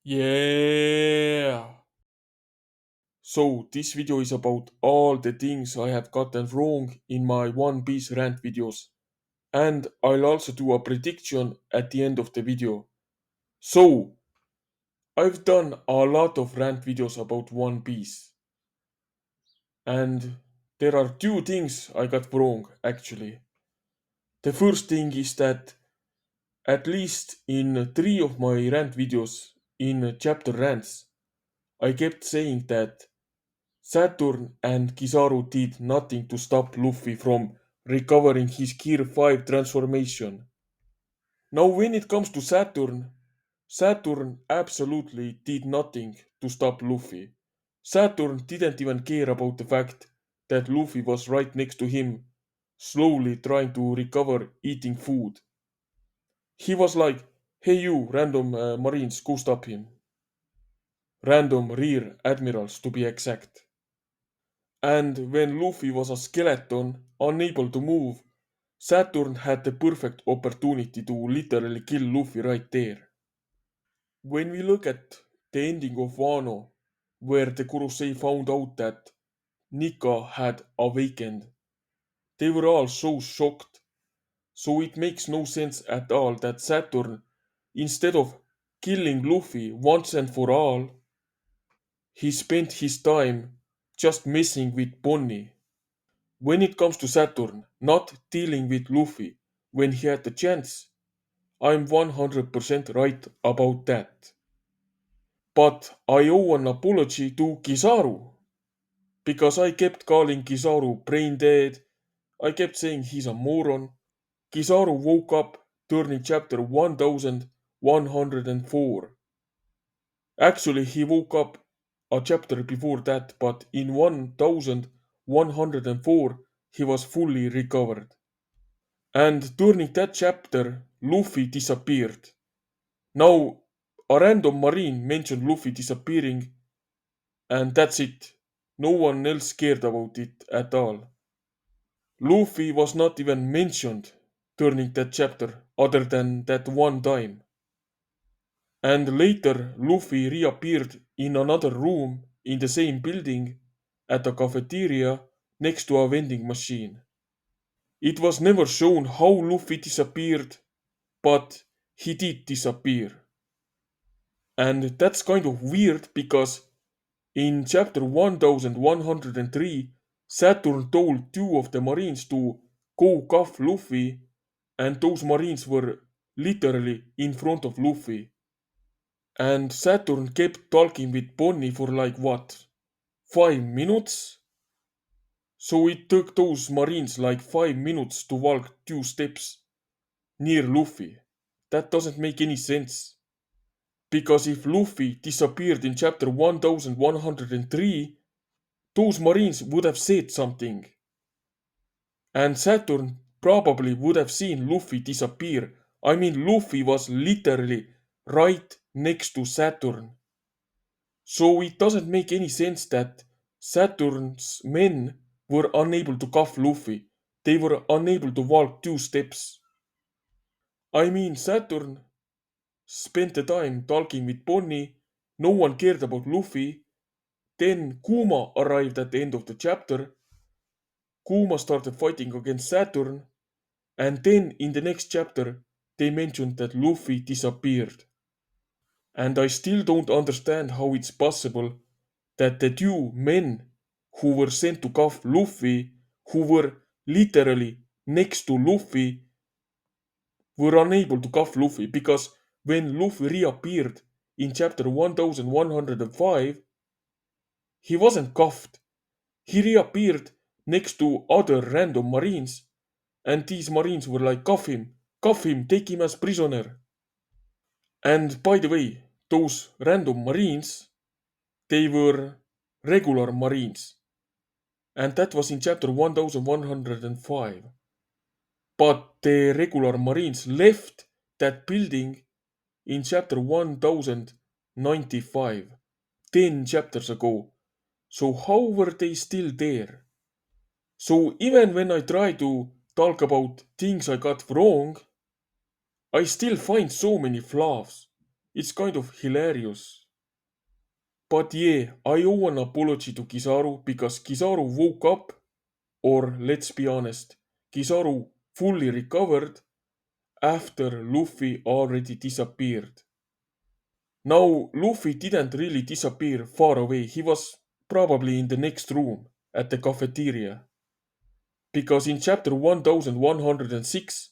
Yeah! So, this video is about all the things I have gotten wrong in my One Piece rant videos. And I'll also do a prediction at the end of the video. So, I've done a lot of rant videos about One Piece. And there are two things I got wrong, actually. The first thing is that at least in three of my rant videos in chapter rants, I kept saying that Saturn and Kizaru did nothing to stop Luffy from recovering his Gear 5 transformation. Now, when it comes to Saturn, Saturn absolutely did nothing to stop Luffy. Saturn didn't even care about the fact that Luffy was right next to him, slowly trying to recover eating food. He was like, hey you, random marines, go stop him. Random rear admirals to be exact. And when Luffy was a skeleton, unable to move, Saturn had the perfect opportunity to literally kill Luffy right there. When we look at the ending of Wano, where the Kurosei found out that Nika had awakened, they were all so shocked. So it makes no sense at all that Saturn, instead of killing Luffy once and for all, he spent his time just messing with Bonnie. When it comes to Saturn not dealing with Luffy when he had the chance, I'm 100% right about that. But I owe an apology to Kizaru, because I kept calling Kizaru brain dead, I kept saying he's a moron. Kizaru woke up during chapter 1104. Actually, he woke up a chapter before that, but in 1104 he was fully recovered. And during that chapter, Luffy disappeared. Now, a random marine mentioned Luffy disappearing, and that's it. No one else cared about it at all. Luffy was not even mentioned during that chapter, other than that one time. And later, Luffy reappeared in another room in the same building at a cafeteria next to a vending machine. It was never shown how Luffy disappeared, but he did disappear. And that's kind of weird because in chapter 1103, Saturn told two of the marines to go cuff Luffy, and those marines were literally in front of Luffy. And Saturn kept talking with Bonnie for like what? 5 minutes? So it took those marines like 5 minutes to walk 2 steps near Luffy. That doesn't make any sense. Because if Luffy disappeared in chapter 1103, those marines would have said something. And Saturn probably would have seen Luffy disappear. I mean, Luffy was literally right next to Saturn. So it doesn't make any sense that Saturn's men were unable to cuff Luffy. They were unable to walk 2 steps. I mean, Saturn spent the time talking with Bonnie. No one cared about Luffy. Then Kuma arrived at the end of the chapter. Kuma started fighting against Saturn. And then in the next chapter, they mentioned that Luffy disappeared. And I still don't understand how it's possible that the two men who were sent to cuff Luffy, who were literally next to Luffy, were unable to cuff Luffy, because when Luffy reappeared in chapter 1105, he wasn't cuffed. He reappeared next to other random marines, and these marines were like, cuff him, take him as prisoner. And by the way, those random marines, they were regular marines. And that was in chapter 1105. But the regular marines left that building in chapter 1095, 10 chapters ago. So how were they still there? So even when I try to talk about things I got wrong, I still find so many flaws. It's kind of hilarious. But yeah, I owe an apology to Kizaru because Kizaru woke up, or let's be honest, Kizaru fully recovered after Luffy already disappeared. Now, Luffy didn't really disappear far away, he was probably in the next room at the cafeteria. Because in chapter 1106,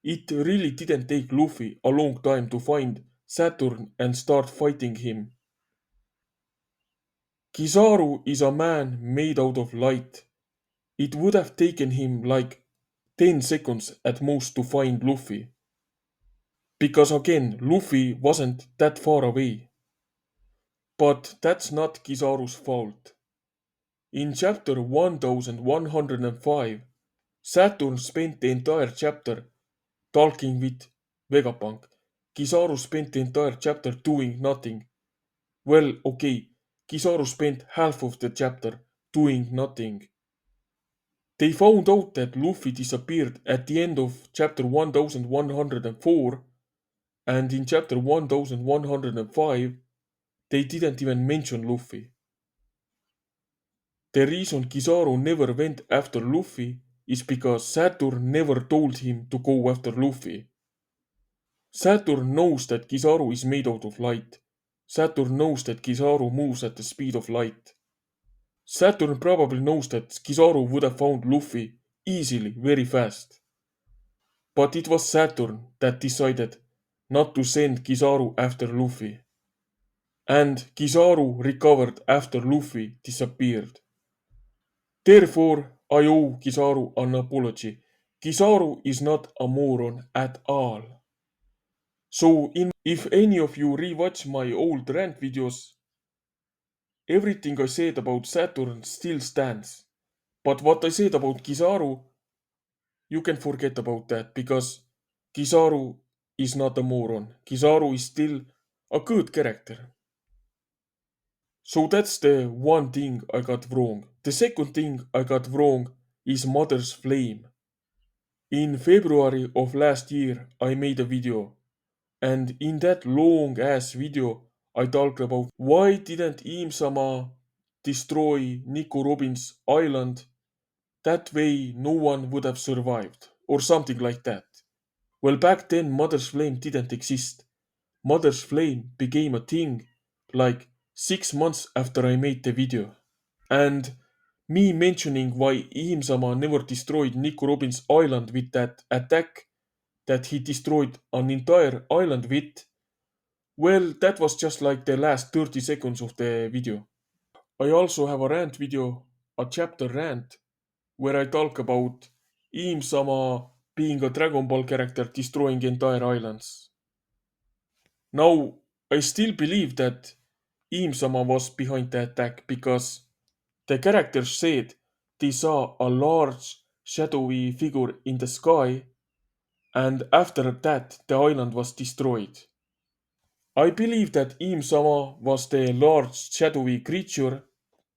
it really didn't take Luffy a long time to find Saturn and start fighting him. Kizaru is a man made out of light. It would have taken him like 10 seconds at most to find Luffy. Because again, Luffy wasn't that far away. But that's not Kizaru's fault. In chapter 1105, Saturn spent the entire chapter talking with Vegapunk. Kizaru spent the entire chapter doing nothing. Well, okay, Kizaru spent half of the chapter doing nothing. They found out that Luffy disappeared at the end of chapter 1104, and in chapter 1105, they didn't even mention Luffy. The reason Kizaru never went after Luffy is because Saturn never told him to go after Luffy. Saturn knows that Kizaru is made out of light. Saturn knows that Kizaru moves at the speed of light. Saturn probably knows that Kizaru would have found Luffy easily, very fast. But it was Saturn that decided not to send Kizaru after Luffy. And Kizaru recovered after Luffy disappeared. Therefore, I owe Kizaru an apology. Kizaru is not a moron at all. So, if any of you rewatch my old rant videos, everything I said about Saturn still stands. But what I said about Kizaru, you can forget about that because Kizaru is not a moron. Kizaru is still a good character. So that's the one thing I got wrong. The second thing I got wrong is Mother's Flame. In February of last year, I made a video, and in that long ass video, I talked about why didn't Iim-sama destroy Nico Robin's island. That way, no one would have survived, or something like that. Well, back then, Mother's Flame didn't exist. Mother's Flame became a thing like 6 months after I made the video. And me mentioning why Iim-sama never destroyed Nico Robin's island with that attack that he destroyed an entire island with, well, that was just like the last 30 seconds of the video. I also have a rant video, a chapter rant, where I talk about Iim-sama being a Dragon Ball character destroying entire islands. Now, I still believe that Iim-sama was behind the attack because the characters said they saw a large shadowy figure in the sky, and after that the island was destroyed. I believe that Iim-sama was the large shadowy creature,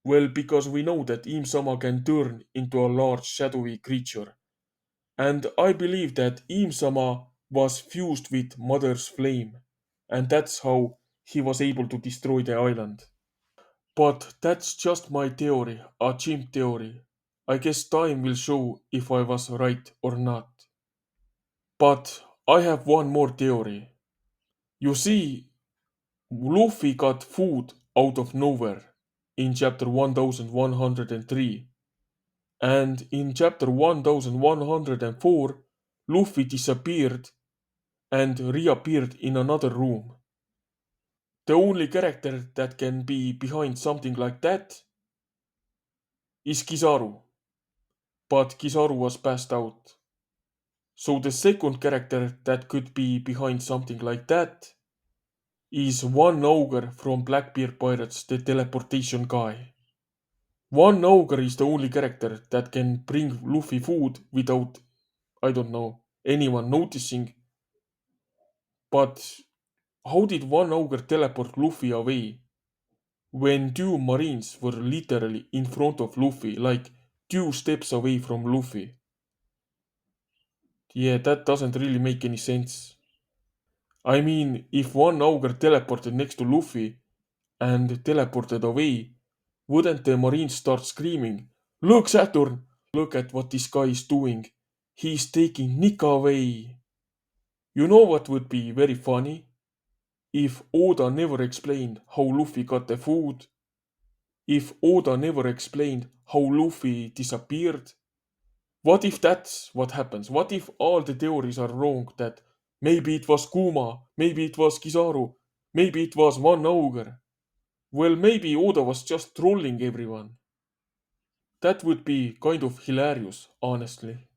well, because we know that Iim-sama can turn into a large shadowy creature. And I believe that Iim-sama was fused with Mother's Flame, and that's how he was able to destroy the island. But that's just my theory, a chimp theory. I guess time will show if I was right or not. But I have one more theory. You see, Luffy got food out of nowhere in chapter 1103, and in chapter 1104, Luffy disappeared and reappeared in another room. The only character that can be behind something like that is Kizaru, but Kizaru was passed out. So the second character that could be behind something like that is one ogre from Blackbeard Pirates, the teleportation guy. One ogre is the only character that can bring Luffy food without, I don't know, anyone noticing. But how did one ogre teleport Luffy away when two marines were literally in front of Luffy, like 2 steps away from Luffy? Yeah, that doesn't really make any sense. I mean, if one ogre teleported next to Luffy and teleported away, wouldn't the Marines start screaming, "Look, Saturn! Look at what this guy is doing! He's taking Nika away!" You know what would be very funny? If Oda never explained how Luffy got the food, if Oda never explained how Luffy disappeared. What if that's what happens? What if all the theories are wrong that maybe it was Kuma, maybe it was Kizaru, maybe it was one ogre? Well, maybe Oda was just trolling everyone. That would be kind of hilarious, honestly.